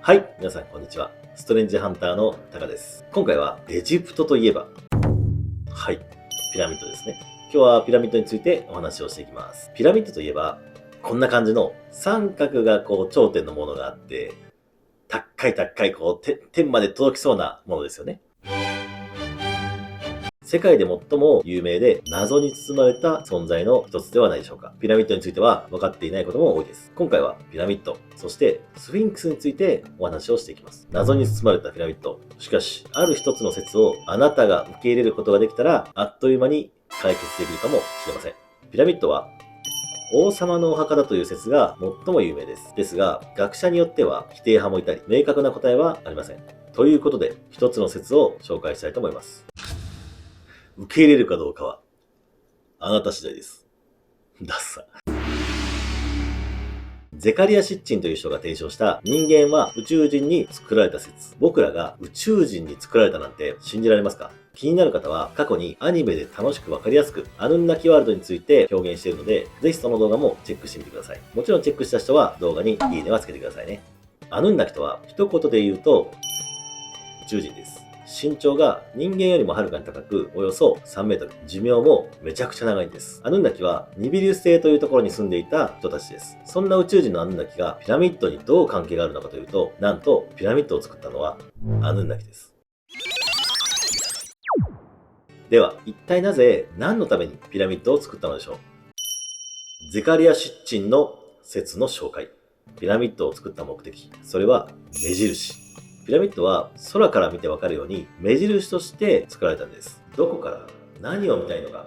はい、皆さんこんにちは。ストレンジハンターのタカです。今回はエジプトといえば、はい、ピラミッドですね。今日はピラミッドについてお話をしていきます。ピラミッドといえば、こんな感じの三角が頂点のものがあって、高い天まで届きそうなものですよね。世界で最も有名で謎に包まれた存在の一つではないでしょうか。ピラミッドについては分かっていないことも多いです。今回はピラミッド、そしてスフィンクスについてお話をしていきます。謎に包まれたピラミッド。しかし、ある一つの説をあなたが受け入れることができたら、あっという間に解決できるかもしれません。ピラミッドは王様のお墓だという説が最も有名です。ですが、学者によっては否定派もいたり、明確な答えはありません。ということで、一つの説を紹介したいと思います。受け入れるかどうかは、あなた次第です。ダッサ。ゼカリア・シッチンという人が提唱した人間は宇宙人に作られた説。僕らが宇宙人に作られたなんて信じられますか？気になる方は過去にアニメで楽しくわかりやすくアヌンナキワールドについて表現しているので、ぜひその動画もチェックしてみてください。もちろんチェックした人は動画にいいねはつけてくださいね。アヌンナキとは一言で言うと宇宙人です。身長が人間よりもはるかに高く、およそ3メートル。寿命もめちゃくちゃ長いんです。アヌンナキはニビリウス星というところに住んでいた人たちです。そんな宇宙人のアヌンナキがピラミッドにどう関係があるのかというと、なんとピラミッドを作ったのはアヌンナキです。では、一体なぜ何のためにピラミッドを作ったのでしょう？ゼカリア・シッチンの説の紹介。ピラミッドを作った目的。それは目印。ピラミッドは空から見てわかるように目印として作られたんです。どこから何を見たいのか。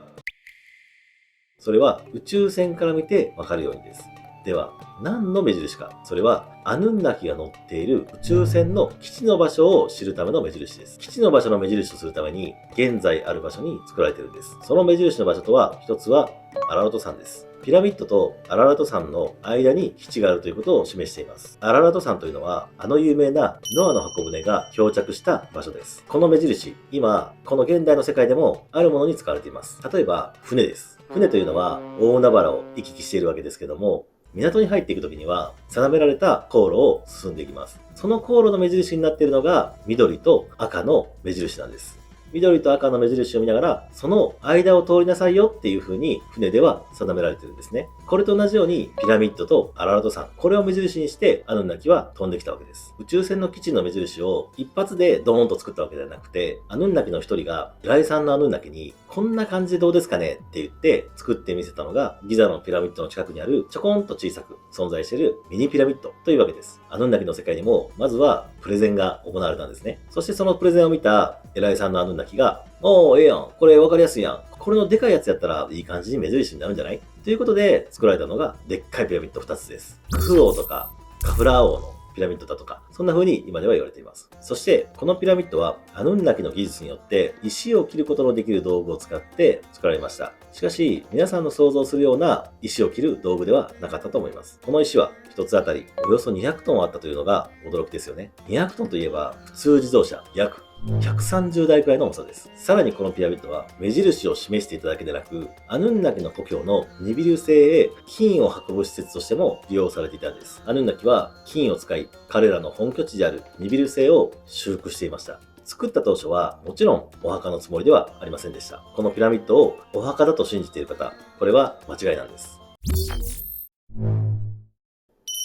それは宇宙船から見てわかるようにです。では、何の目印か。それはアヌンナキが乗っている宇宙船の基地の場所を知るための目印です。基地の場所の目印とするために現在ある場所に作られているんです。その目印の場所とは、一つはアララト山です。ピラミッドとアララト山の間に基地があるということを示しています。アララト山というのは、あの有名なノアの箱舟が漂着した場所です。この目印、今、この現代の世界でもあるものに使われています。例えば、船です。船というのは大海原を行き来しているわけですけども、港に入っていくときには、定められた航路を進んでいきます。その航路の目印になっているのが、緑と赤の目印なんです。緑と赤の目印を見ながら、その間を通りなさいよっていう風に船では定められてるんですね。これと同じようにピラミッドとアララト山、これを目印にしてアヌンナキは飛んできたわけです。宇宙船の基地の目印を一発でドーンと作ったわけではなくて、アヌンナキの一人が偉いさんのアヌンナキにこんな感じでどうですかねって言って作ってみせたのがギザのピラミッドの近くにあるちょこんと小さく存在しているミニピラミッドというわけです。アヌンナキの世界にもまずはプレゼンが行われたんですね。そしてそのプレゼンを見た偉いさんのアヌンナキが、おー、ええやん。これ分かりやすいやん。これのでかいやつやったらいい感じに目印になるんじゃないということで作られたのがでっかいピラミッド2つです。クフ王とかカフラー王のピラミッドだとか、そんな風に今では言われています。そして、このピラミッドはアヌンナキの技術によって石を切ることのできる道具を使って作られました。しかし、皆さんの想像するような石を切る道具ではなかったと思います。この石は一つあたりおよそ200トンあったというのが驚きですよね。200トンといえば普通自動車約130台くらいの重さです。さらにこのピラミッドは目印を示していただけでなく、アヌンナキの故郷のニビリュー星へ金を運ぶ施設としても利用されていたんです。アヌンナキは金を使い、彼らの本拠地であるニビリュー星を修復していました。作った当初はもちろんお墓のつもりではありませんでした。このピラミッドをお墓だと信じている方、これは間違いなんです。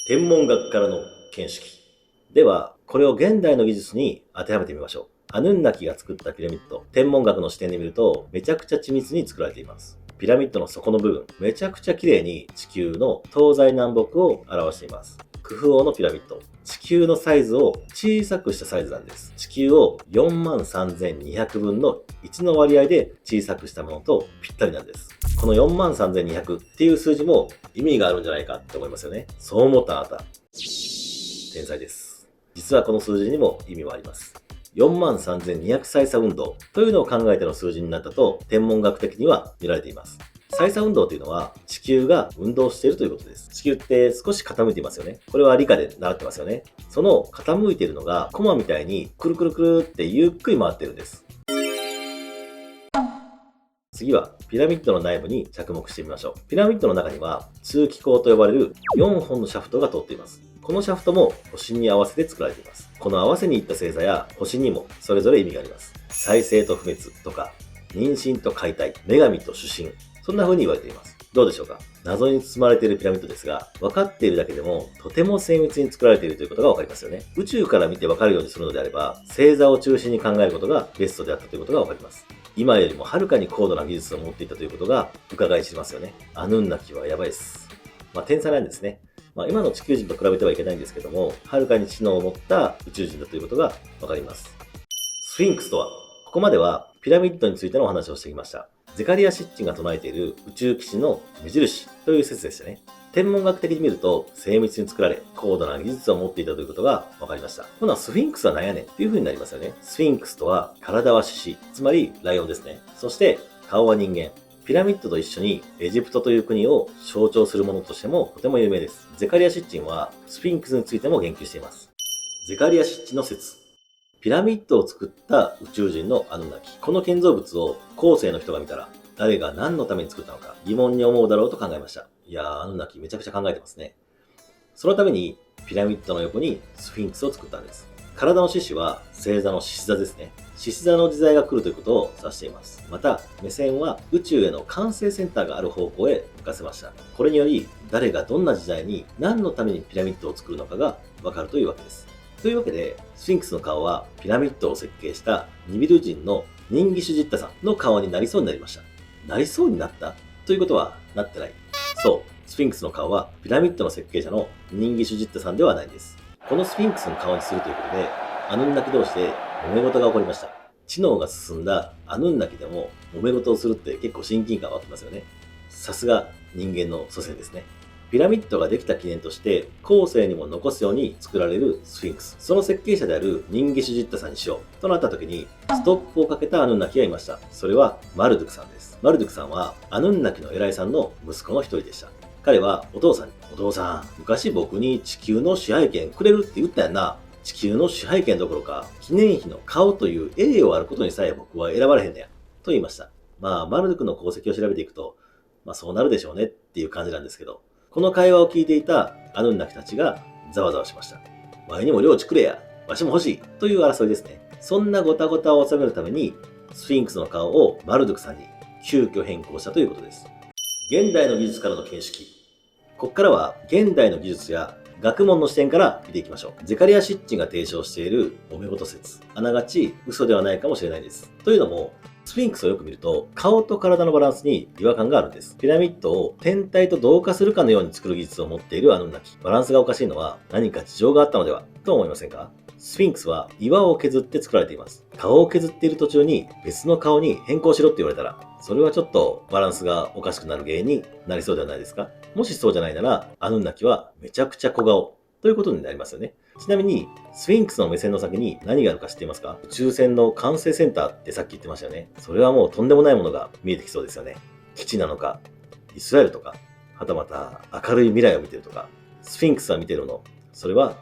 天文学からの見識。では、これを現代の技術に当てはめてみましょう。アヌンナキが作ったピラミッド、天文学の視点で見るとめちゃくちゃ緻密に作られています。ピラミッドの底の部分、めちゃくちゃ綺麗に地球の東西南北を表しています。クフ王のピラミッド、地球のサイズを小さくしたサイズなんです。地球を43,200分の1の割合で小さくしたものとぴったりなんです。この43,200っていう数字も意味があるんじゃないかって思いますよね。そう思ったあなた、天才です。実はこの数字にも意味はあります。43,200歳差運動というのを考えての数字になったと天文学的には見られています。歳差運動というのは地球が運動しているということです。地球って少し傾いていますよね。これは理科で習ってますよね。その傾いているのがコマみたいにくるくるくるってゆっくり回っているんです。次はピラミッドの内部に着目してみましょう。ピラミッドの中には通気口と呼ばれる4本のシャフトが通っています。このシャフトも星に合わせて作られています。この合わせにいった星座や星にもそれぞれ意味があります。再生と不滅とか、妊娠と解体、女神と主神、そんな風に言われています。どうでしょうか？謎に包まれているピラミッドですが、分かっているだけでもとても精密に作られているということが分かりますよね。宇宙から見て分かるようにするのであれば、星座を中心に考えることがベストであったということが分かります。今よりもはるかに高度な技術を持っていたということが伺い知りますよね。アヌンナキはやばいです。天才なんですね。今の地球人と比べてはいけないんですけども、はるかに知能を持った宇宙人だということが分かります。スフィンクスとは、ここまではピラミッドについてのお話をしてきました。ゼカリア・シッチンが唱えている宇宙基地の目印という説でしたね。天文学的に見ると精密に作られ、高度な技術を持っていたということが分かりました。ほな、スフィンクスは何やねんっていう風になりますよね。スフィンクスとは、体は獅子、つまりライオンですね。そして、顔は人間。ピラミッドと一緒にエジプトという国を象徴するものとしてもとても有名です。ゼカリア・シッチンはスフィンクスについても言及しています。ゼカリア・シッチンの説。ピラミッドを作った宇宙人のアヌンナキ。この建造物を後世の人が見たら、誰が何のために作ったのか疑問に思うだろうと考えました。いやー、アヌンナキめちゃくちゃ考えてますね。そのためにピラミッドの横にスフィンクスを作ったんです。体の獅子は星座の獅子座ですね。獅子座の時代が来るということを指しています。また、目線は宇宙への管制センターがある方向へ向かせました。これにより、誰がどんな時代に何のためにピラミッドを作るのかがわかるというわけです。というわけで、スフィンクスの顔はピラミッドを設計したニビル人のニンギシュジッタさんの顔になりそうになりました。なりそうになったということはなってない。そう、スフィンクスの顔はピラミッドの設計者のニンギシュジッタさんではないんです。このスフィンクスの顔にするということで、アヌンナキ同士で揉め事が起こりました。知能が進んだアヌンナキでも揉め事をするって結構親近感湧きますよね。さすが人間の祖先ですね。ピラミッドができた記念として後世にも残すように作られるスフィンクス。その設計者であるニンギシュジッタさんにしようとなった時にストップをかけたアヌンナキがいました。それはマルドゥクさんです。マルドゥクさんはアヌンナキの偉いさんの息子の一人でした。彼はお父さんに、お父さん、昔僕に地球の支配権くれるって言ったやんな。地球の支配権どころか、記念碑の顔という栄誉あることにさえ僕は選ばれへんねや。と言いました。マルドゥクの功績を調べていくと、そうなるでしょうねっていう感じなんですけど、この会話を聞いていたアヌンナキたちがざわざわしました。ワイにも領地くれや。わしも欲しい。という争いですね。そんなごたごたを収めるために、スフィンクスの顔をマルドゥクさんに急遽変更したということです。現代の技術からの見識。ここからは現代の技術や学問の視点から見ていきましょう。ゼカリア・シッチンが提唱している揉め事説。あながち嘘ではないかもしれないです。というのも、スフィンクスをよく見ると、顔と体のバランスに違和感があるんです。ピラミッドを天体と同化するかのように作る技術を持っているアヌンナキ。バランスがおかしいのは何か事情があったのではと思いませんか？スフィンクスは岩を削って作られています。顔を削っている途中に別の顔に変更しろって言われたら、それはちょっとバランスがおかしくなる原因になりそうではないですか？もしそうじゃないなら、アヌンナキはめちゃくちゃ小顔ということになりますよね。ちなみに、スフィンクスの目線の先に何があるか知っていますか？宇宙船の管制センターってさっき言ってましたよね。それはもうとんでもないものが見えてきそうですよね。基地なのか、イスラエルとか、はたまた明るい未来を見てるとか、スフィンクスが見てるの、それは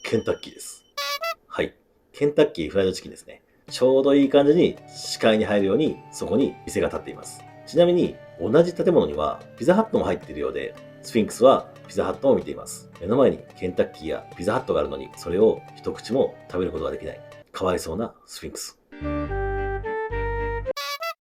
ケンタッキーです。はい。ケンタッキーフライドチキンですね。ちょうどいい感じに視界に入るようにそこに店が建っています。ちなみに同じ建物にはピザハットも入っているようで、スフィンクスはピザハットを見ています。目の前にケンタッキーやピザハットがあるのに、それを一口も食べることができない。かわいそうなスフィンクス。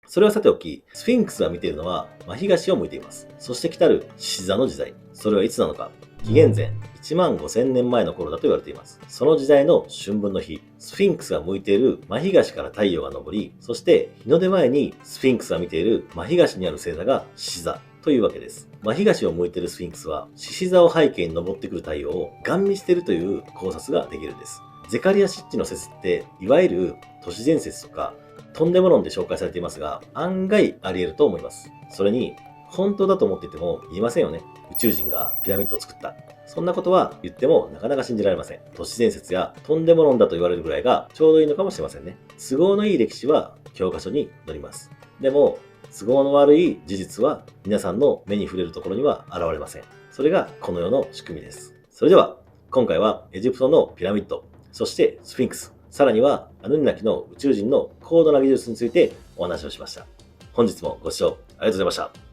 それはさておき、スフィンクスが見ているのは真東を向いています。そして来たる獅子座の時代。それはいつなのか。紀元前1万5000年前の頃だと言われています。その時代の春分の日、スフィンクスが向いている真東から太陽が昇り、そして日の出前にスフィンクスが見ている真東にある星座が獅子座というわけです。真東を向いているスフィンクスは獅子座を背景に昇ってくる太陽をガン見しているという考察ができるんです。ゼカリア・シッチの説って、いわゆる都市伝説とかとんでも論で紹介されていますが、案外あり得ると思います。それに、本当だと思っていても言いませんよね。宇宙人がピラミッドを作った。そんなことは言ってもなかなか信じられません。都市伝説やとんでも論だと言われるぐらいがちょうどいいのかもしれませんね。都合のいい歴史は教科書に載ります。でも、都合の悪い事実は皆さんの目に触れるところには現れません。それがこの世の仕組みです。それでは、今回はエジプトのピラミッド、そしてスフィンクス、さらにはアヌンナキの宇宙人の高度な技術についてお話をしました。本日もご視聴ありがとうございました。